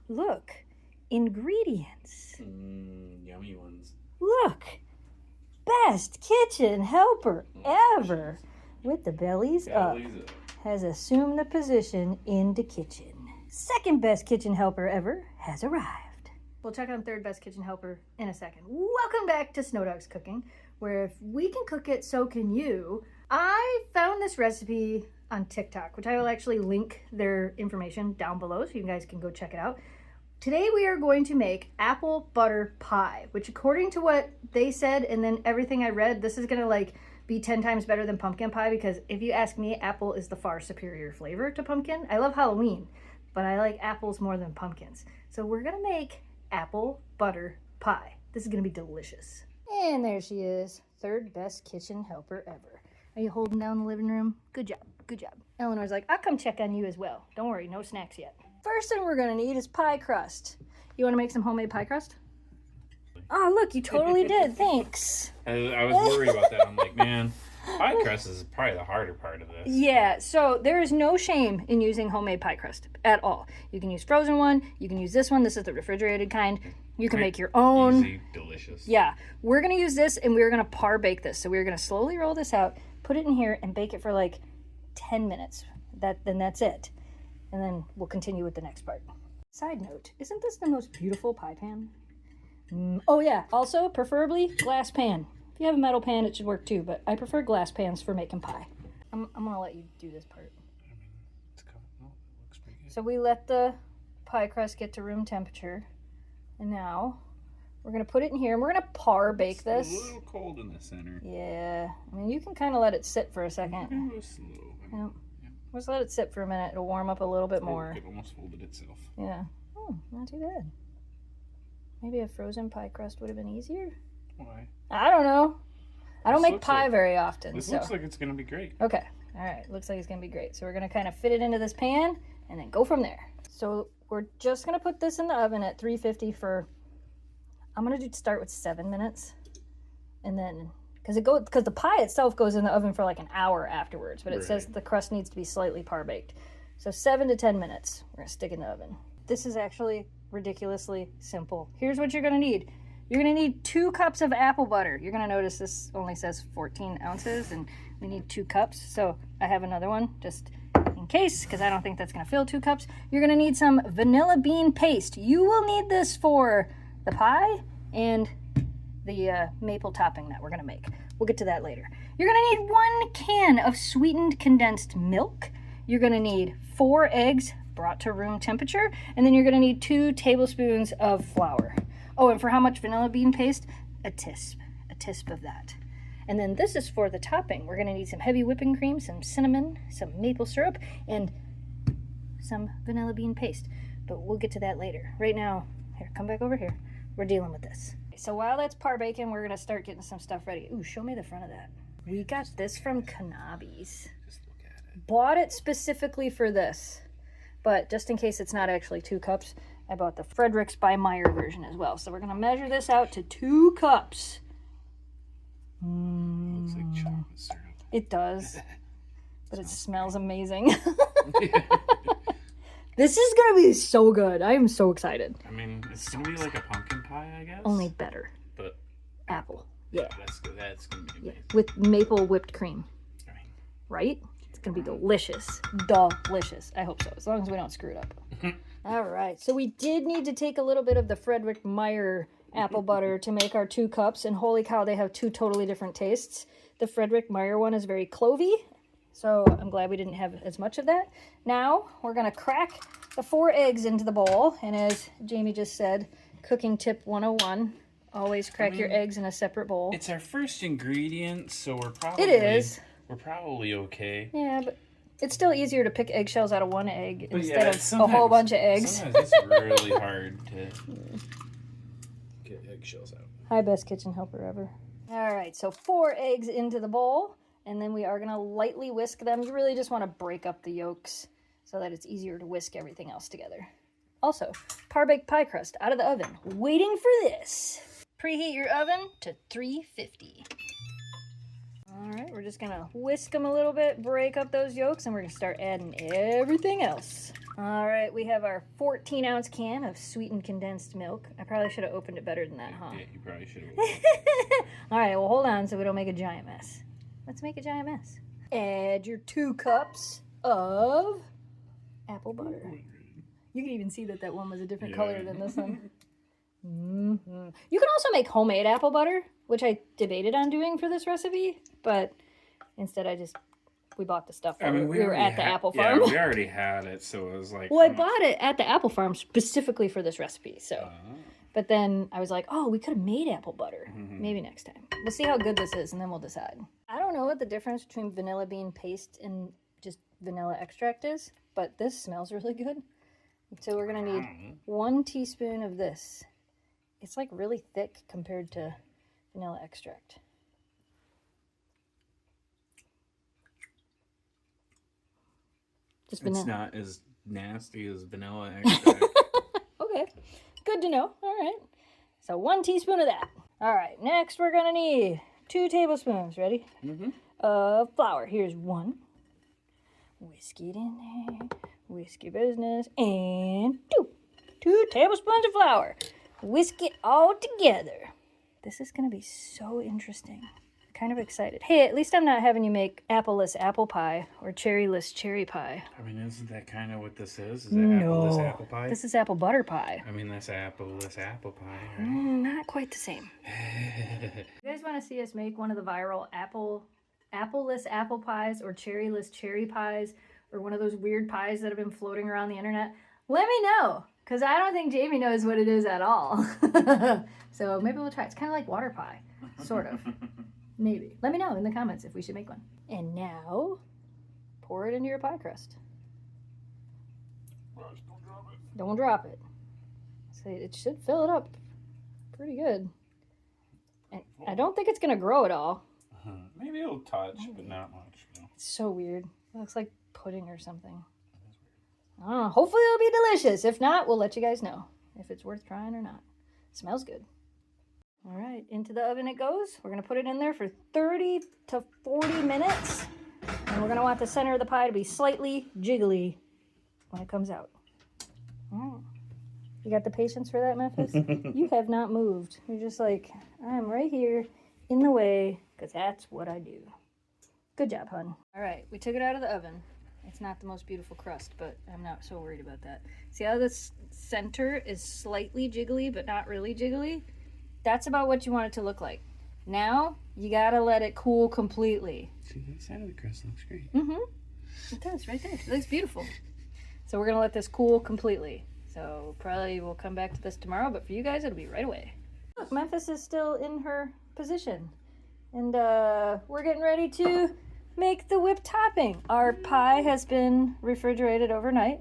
look, ingredients. Yummy ones. Look, best kitchen helper ever. With the bellies up, has assumed the position in the kitchen. Second best kitchen helper ever has arrived. We'll check on third best kitchen helper in a second. Welcome back to Snow Dogs Cooking, where if we can cook it, so can you. I found this recipe on TikTok, which I will actually link their information down below so you guys can go check it out. Today we are going to make apple butter pie, which according to what they said and then everything I read, this is gonna be 10 times better than pumpkin pie, because if you ask me, apple is the far superior flavor to pumpkin. I love Halloween, but I like apples more than pumpkins. So we're gonna make apple butter pie. This is gonna be delicious. And there she is, third best kitchen helper ever. Are you holding down the living room? Good job, good job. Eleanor's like, I'll come check on you as well. Don't worry, no snacks yet. First thing we're gonna need is pie crust. You wanna make some homemade pie crust? Oh, look, you totally did. Thanks. I was worried about that. I'm like, man, pie crust is probably the harder part of this. Yeah, so there is no shame in using homemade pie crust at all. You can use frozen one. You can use this one. This is the refrigerated kind. You can make your own. Easy, delicious. Yeah, we're going to use this, and we're going to par bake this. So we're going to slowly roll this out, put it in here, and bake it for like 10 minutes. Then that's it. And then we'll continue with the next part. Side note, isn't this the most beautiful pie pan? Oh yeah, also preferably glass pan. If you have a metal pan, it should work too, but I prefer glass pans for making pie. I'm gonna let you do this part. It's cool. Oh, it looks pretty good. So we let the pie crust get to room temperature, and now we're gonna put it in here, and we're gonna par bake this. It's a little cold in the center. Yeah, I mean you can kind of let it sit for a second. Go slow. Yep. Just let it sit for a minute. It'll warm up a little bit more. It almost folded itself. Yeah. Oh, not too bad. Maybe a frozen pie crust would have been easier. Why? I don't know. I don't make pie very often. This looks like it's going to be great. Okay. All right. Looks like it's going to be great. So we're going to kind of fit it into this pan and then go from there. So we're just going to put this in the oven at 350 for, I'm going to start with 7 minutes. And then, because the pie itself goes in the oven for like an hour afterwards, but it says the crust needs to be slightly par baked. So 7 to 10 minutes, we're going to stick in the oven. This is actually ridiculously simple. Here's what you're going to need. You're going to need 2 cups of apple butter. You're going to notice this only says 14 ounces and we need 2 cups. So I have another one just in case, because I don't think that's going to fill 2 cups. You're going to need some vanilla bean paste. You will need this for the pie and the maple topping that we're going to make. We'll get to that later. You're going to need 1 can of sweetened condensed milk. You're going to need 4 eggs brought to room temperature, and then you're going to need 2 tablespoons of flour. Oh, and for how much vanilla bean paste? A tisp of that. And then this is for the topping. We're going to need some heavy whipping cream, some cinnamon, some maple syrup, and some vanilla bean paste. But we'll get to that later. Right now, here, come back over here. We're dealing with this. So while that's par baking, we're going to start getting some stuff ready. Ooh, show me the front of that. We got this from Knabe's. Just look at it. Bought it specifically for this. But just in case it's not actually 2 cups, I bought the Fredericks by Meyer version as well. So we're going to measure this out to 2 cups. Looks like chocolate syrup. It does. But it smells amazing. This is going to be so good. I am so excited. I mean, it's going to be like a pumpkin pie, I guess. Only better. But apple. Yeah. That's good. That's going to be amazing. With maple whipped cream. I mean, right? It's going to be delicious. Delicious. I hope so, as long as we don't screw it up. All right. So we did need to take a little bit of the Frederick Meyer apple butter to make our 2 cups. And holy cow, they have 2 totally different tastes. The Frederick Meyer one is very clovey. So I'm glad we didn't have as much of that. Now we're going to crack the 4 eggs into the bowl. And as Jamie just said, cooking tip 101. Always crack your eggs in a separate bowl. It's our first ingredient, so we're probably... It is. We're probably okay. Yeah, but it's still easier to pick eggshells out of 1 egg instead of a whole bunch of eggs. Sometimes it's really hard to get eggshells out. Hi, best kitchen helper ever. All right, so 4 eggs into the bowl, and then we are going to lightly whisk them. You really just want to break up the yolks so that it's easier to whisk everything else together. Also, par-baked pie crust out of the oven, waiting for this. Preheat your oven to 350. All right, we're just gonna whisk them a little bit, break up those yolks, and we're gonna start adding everything else. All right, we have our 14-ounce can of sweetened condensed milk. I probably should have opened it better than that, huh? Yeah, you probably should have. All right, well, hold on so we don't make a giant mess. Let's make a giant mess. Add your 2 cups of apple butter. You can even see that that one was a different color than this one. Mm-hmm. You can also make homemade apple butter, which I debated on doing for this recipe, but instead we bought the stuff. I mean, we were at the apple farm. Yeah, we already had it, so it was like... Well, I bought it at the apple farm specifically for this recipe, so... But then I was like, oh, we could have made apple butter. Maybe next time. We'll see how good this is, and then we'll decide. I don't know what the difference between vanilla bean paste and just vanilla extract is, but this smells really good. So we're going to need 1 teaspoon of this. It's like really thick compared to vanilla extract. Just vanilla. It's not as nasty as vanilla extract. Okay, good to know. All right, so 1 teaspoon of that. All right, next we're gonna need 2 tablespoons. Ready? Of flour. Here's 1. Whisk it in there. Whisk your business. And 2 tablespoons of flour. Whisk it all together. This is gonna be so interesting. Kind of excited. Hey, at least I'm not having you make apple-less apple pie or cherry-less cherry pie. I mean, isn't that kind of what this is? Is that apple-less apple pie? This is apple butter pie. I mean, that's apple-less apple pie, right? Not quite the same. You guys want to see us make one of the viral apple-less apple pies or cherry-less cherry pies or one of those weird pies that have been floating around the internet? Let me know, because I don't think Jamie knows what it is at all. So maybe we'll try. It's kind of like water pie, sort of. Maybe. Let me know in the comments if we should make one. And now, pour it into your pie crust. Rush, don't drop it. Don't drop it. So it should fill it up pretty good. And I don't think it's going to grow at all. Maybe it'll touch, but not much. You know. It's so weird. It looks like pudding or something. I don't know. Hopefully it'll be delicious. If not, we'll let you guys know if it's worth trying or not. It smells good. All right, into the oven it goes. We're going to put it in there for 30 to 40 minutes. And we're going to want the center of the pie to be slightly jiggly when it comes out. All right. You got the patience for that, Memphis? You have not moved. You're just like, I'm right here in the way because that's what I do. Good job, hon. All right, we took it out of the oven. It's not the most beautiful crust, but I'm not so worried about that. See how this center is slightly jiggly, but not really jiggly? That's about what you want it to look like. Now, you gotta let it cool completely. See, that side of the crust looks great. It does, right there. It looks beautiful. So we're gonna let this cool completely. So probably we'll come back to this tomorrow, but for you guys, it'll be right away. Look, Memphis is still in her position. And we're getting ready to make the whipped topping. Our pie has been refrigerated overnight.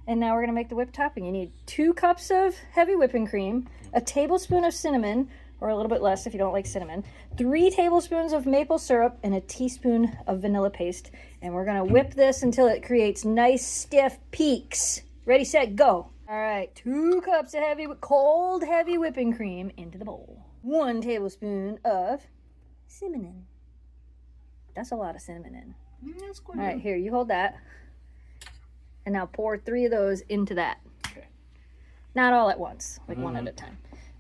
And now we're gonna make the whipped topping. You need 2 cups of heavy whipping cream, a tablespoon of cinnamon, or a little bit less if you don't like cinnamon, 3 tablespoons of maple syrup, and a teaspoon of vanilla paste. And we're gonna whip this until it creates nice stiff peaks. Ready, set, go. All right, 2 cups of cold heavy whipping cream into the bowl. 1 tablespoon of cinnamon. That's a lot of cinnamon in. That's quite All right, here, you hold that. And now pour 3 of those into that. Okay. Not all at once, like one at a time.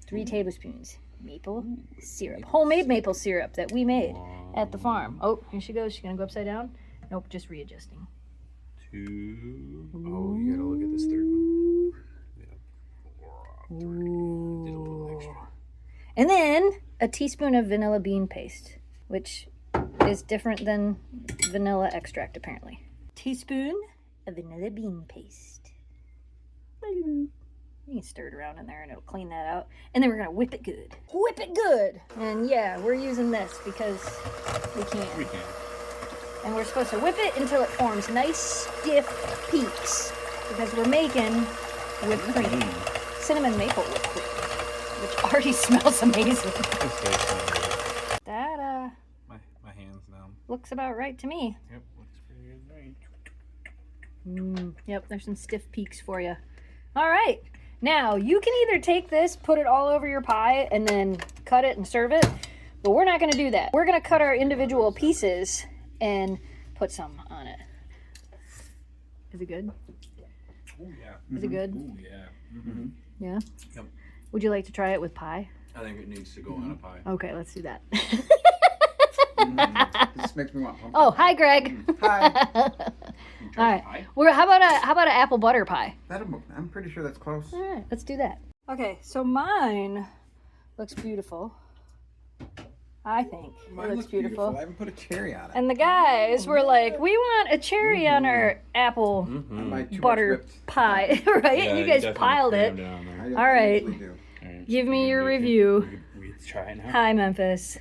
3 tablespoons maple syrup. Homemade maple syrup that we made at the farm. Oh, here she goes. She's going to go upside down. Nope, just readjusting. 2. Oh, you got to look at this 3rd one. Yep. Did a little extra. And then a teaspoon of vanilla bean paste, which is different than vanilla extract, apparently. Teaspoon of vanilla bean paste. You can stir it around in there and it'll clean that out. And then we're gonna whip it good. Whip it good! And yeah, we're using this because we can. We can. And we're supposed to whip it until it forms nice stiff peaks because we're making whipped cream. Cinnamon maple whipped cream, which already smells amazing. That my hands numb. looks about right to me. Yep, looks pretty good, right? Yep, there's some stiff peaks for you. All right, now you can either take this, put it all over your pie, and then cut it and serve it, but we're not gonna do that. We're gonna cut our individual pieces and put some on it. Is it good? Oh yeah. Is it good? Oh yeah. Mm-hmm. Yeah? Yep. Would you like to try it with pie? I think it needs to go on a pie. Okay, let's do that. This makes me want pumpkin. Oh, hi, Greg. Hi. All right. Well, how about an apple butter pie? I'm pretty sure that's close. All right, let's do that. Okay, so mine looks beautiful. I think Mine it looks beautiful. I haven't put a cherry on it. And the guys were like, "We want a cherry on our apple My too much butter whipped. pie, right?" Yeah, you guys definitely piled it. crammed down there. I All right. usually do. All right, Give so me we your can make it- review. We can try it now. Hi, Memphis.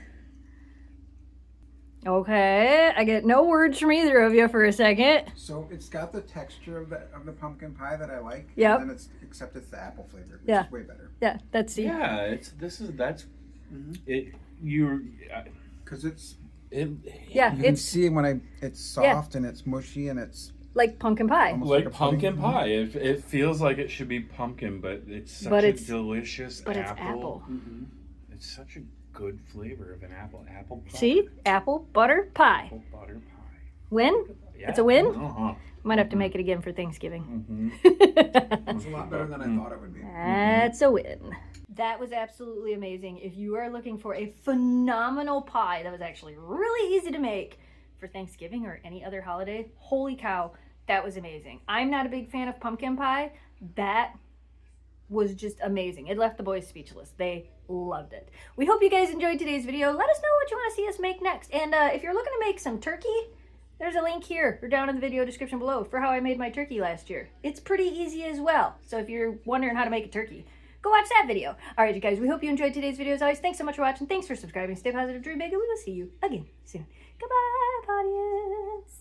Okay, I get no words from either of you for a second. So it's got the texture of the pumpkin pie that I like. Yep. And then except it's the apple flavor, which Yeah. is way better. Yeah, that's the Yeah, that's it. You're Because it's yeah, you can it's see when it's soft and it's mushy and it's like pumpkin pie. almost like a pudding. pumpkin pie. It feels like it should be pumpkin, but it's such But a it's- delicious but it's apple. apple. It's such a good flavor of an apple. Apple butter. See, apple butter pie. Apple butter pie. Win? Yeah. It's a win? Uh-huh. Might have to make it again for Thanksgiving. It's a lot better than I thought it would be. That's a win. That was absolutely amazing. If you are looking for a phenomenal pie that was actually really easy to make for Thanksgiving or any other holiday, holy cow, that was amazing. I'm not a big fan of pumpkin pie. That was just amazing. It left the boys speechless. They loved it. We hope you guys enjoyed today's video. Let us know what you want to see us make next. And if you're looking to make some turkey, there's a link here or down in the video description below for how I made my turkey last year. It's pretty easy as well. So if you're wondering how to make a turkey, go watch that video. All right, you guys, we hope you enjoyed today's video. As always, thanks so much for watching. Thanks for subscribing. Stay positive, dream big, and we will see you again soon. Goodbye, audience.